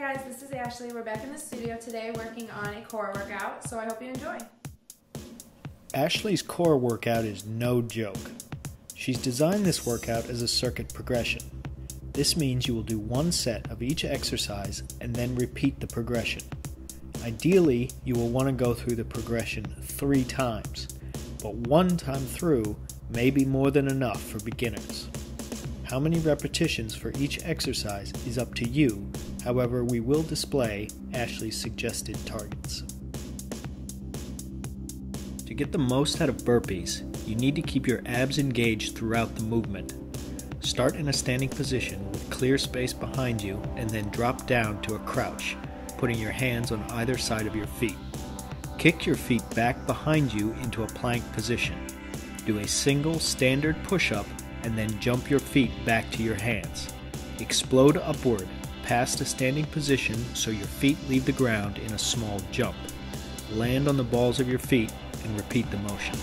guys, this is Ashley. We're back in the studio today working on a core workout, so I hope you enjoy. Ashley's core workout is no joke. She's designed this workout as a circuit progression. This means you will do one set of each exercise and then repeat the progression. Ideally, you will want to go through the progression 3 times, but one time through may be more than enough for beginners. How many repetitions for each exercise is up to you, however we will display Ashley's suggested targets. To get the most out of burpees, you need to keep your abs engaged throughout the movement. Start in a standing position with clear space behind you and then drop down to a crouch, putting your hands on either side of your feet. Kick your feet back behind you into a plank position. Do a single standard push-up and then jump your feet back to your hands. Explode upward past a standing position so your feet leave the ground in a small jump. Land on the balls of your feet and repeat the motion.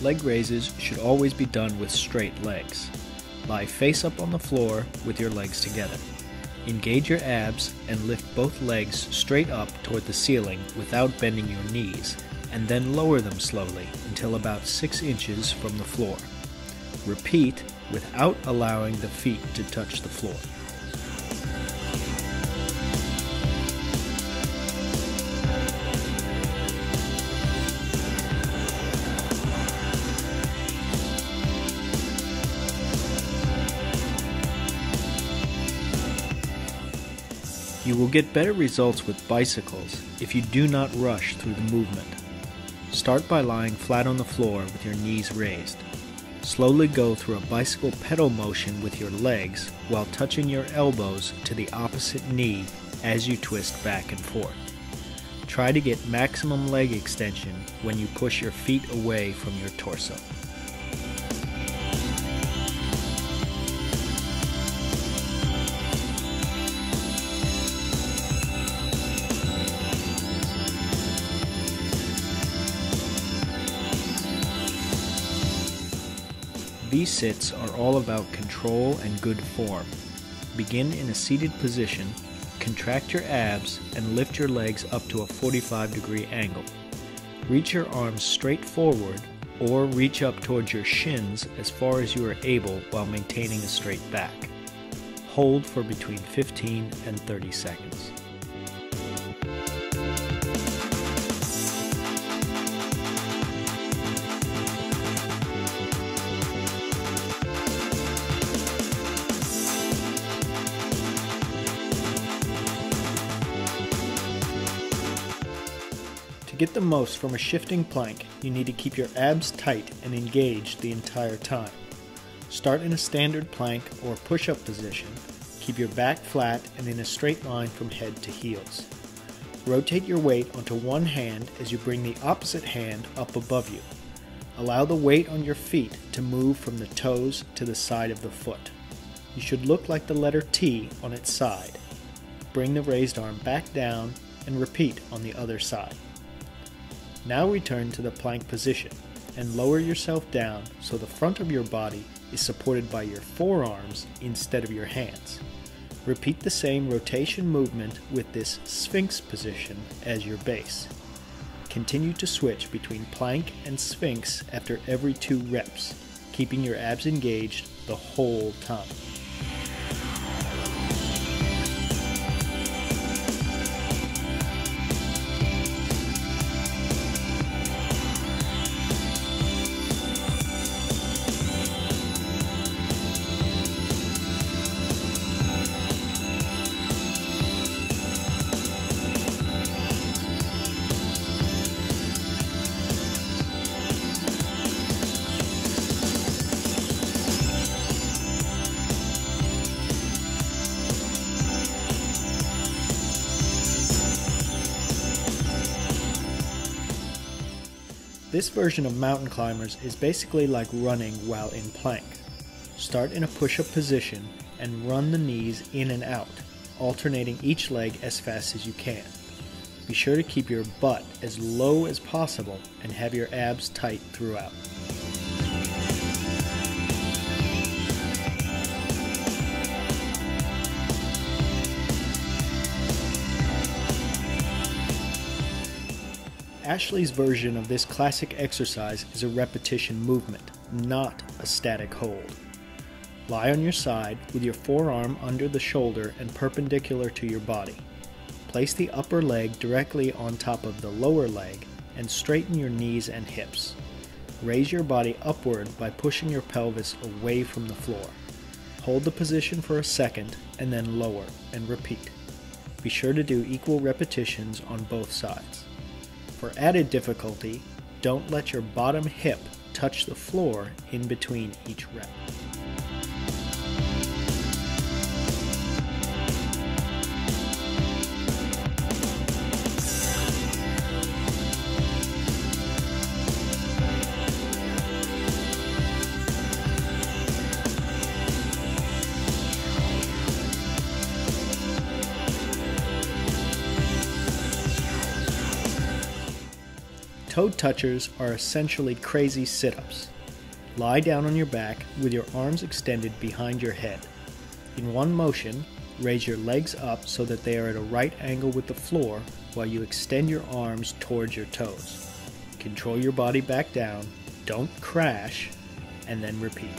Leg raises should always be done with straight legs. Lie face up on the floor with your legs together. Engage your abs and lift both legs straight up toward the ceiling without bending your knees, and then lower them slowly until about 6 inches from the floor. Repeat without allowing the feet to touch the floor. You will get better results with bicycles if you do not rush through the movement. Start by lying flat on the floor with your knees raised. Slowly go through a bicycle pedal motion with your legs while touching your elbows to the opposite knee as you twist back and forth. Try to get maximum leg extension when you push your feet away from your torso. These sits are all about control and good form. Begin in a seated position, contract your abs, and lift your legs up to a 45-degree angle. Reach your arms straight forward or reach up towards your shins as far as you are able while maintaining a straight back. Hold for between 15 and 30 seconds. To get the most from a shifting plank, you need to keep your abs tight and engaged the entire time. Start in a standard plank or push-up position. Keep your back flat and in a straight line from head to heels. Rotate your weight onto one hand as you bring the opposite hand up above you. Allow the weight on your feet to move from the toes to the side of the foot. You should look like the letter T on its side. Bring the raised arm back down and repeat on the other side. Now return to the plank position and lower yourself down so the front of your body is supported by your forearms instead of your hands. Repeat the same rotation movement with this Sphinx position as your base. Continue to switch between plank and Sphinx after every 2 reps, keeping your abs engaged the whole time. This version of mountain climbers is basically like running while in plank. Start in a push-up position and run the knees in and out, alternating each leg as fast as you can. Be sure to keep your butt as low as possible and have your abs tight throughout. Ashley's version of this classic exercise is a repetition movement, not a static hold. Lie on your side with your forearm under the shoulder and perpendicular to your body. Place the upper leg directly on top of the lower leg and straighten your knees and hips. Raise your body upward by pushing your pelvis away from the floor. Hold the position for a second and then lower and repeat. Be sure to do equal repetitions on both sides. For added difficulty, don't let your bottom hip touch the floor in between each rep. Toe touchers are essentially crazy sit-ups. Lie down on your back with your arms extended behind your head. In one motion, raise your legs up so that they are at a right angle with the floor while you extend your arms towards your toes. Control your body back down, don't crash, and then repeat.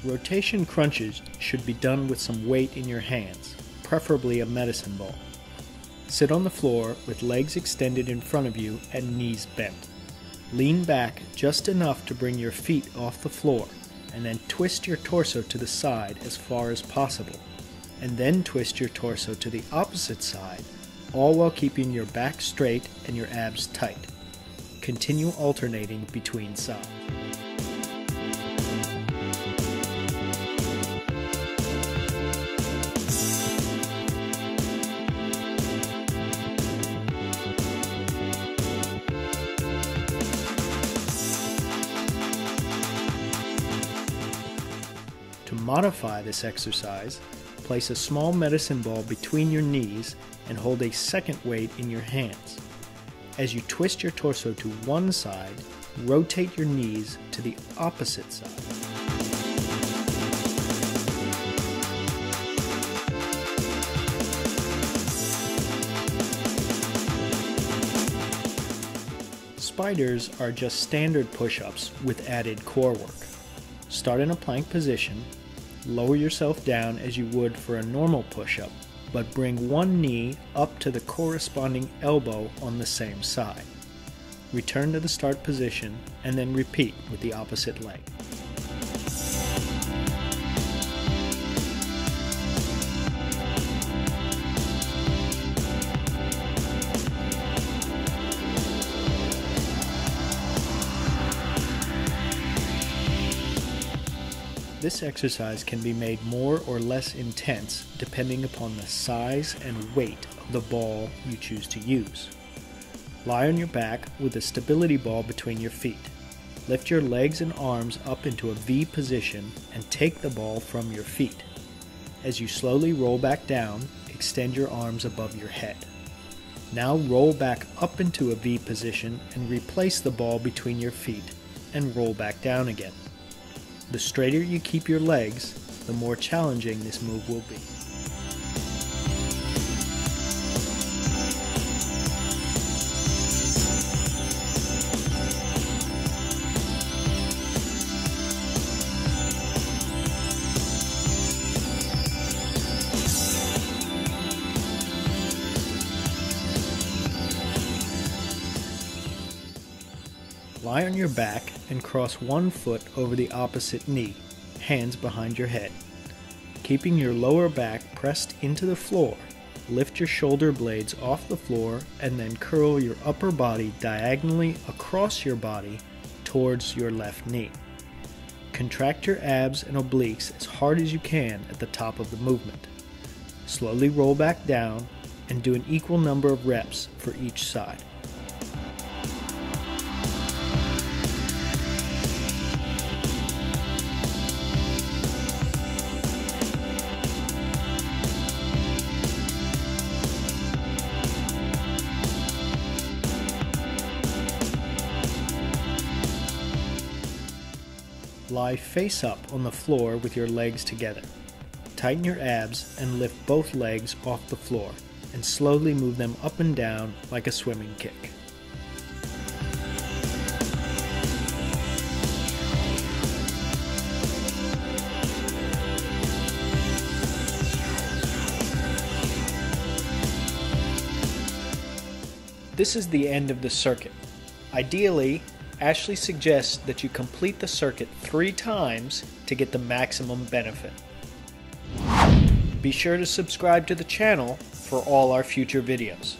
Rotation crunches should be done with some weight in your hands, preferably a medicine ball. Sit on the floor with legs extended in front of you and knees bent. Lean back just enough to bring your feet off the floor, and then twist your torso to the side as far as possible, and then twist your torso to the opposite side, all while keeping your back straight and your abs tight. Continue alternating between sides. To modify this exercise, place a small medicine ball between your knees and hold a second weight in your hands. As you twist your torso to one side, rotate your knees to the opposite side. Spiders are just standard push-ups with added core work. Start in a plank position, lower yourself down as you would for a normal push-up, but bring one knee up to the corresponding elbow on the same side. Return to the start position and then repeat with the opposite leg. This exercise can be made more or less intense depending upon the size and weight of the ball you choose to use. Lie on your back with a stability ball between your feet. Lift your legs and arms up into a V position and take the ball from your feet. As you slowly roll back down, extend your arms above your head. Now roll back up into a V position and replace the ball between your feet and roll back down again. The straighter you keep your legs, the more challenging this move will be. Lie on your back and cross one foot over the opposite knee, hands behind your head. Keeping your lower back pressed into the floor, lift your shoulder blades off the floor and then curl your upper body diagonally across your body towards your left knee. contract your abs and obliques as hard as you can at the top of the movement. Slowly roll back down and do an equal number of reps for each side. Lie face up on the floor with your legs together. Tighten your abs and lift both legs off the floor and slowly move them up and down like a swimming kick. This is the end of the circuit. Ideally, Ashley suggests that you complete the circuit 3 times to get the maximum benefit. Be sure to subscribe to the channel for all our future videos.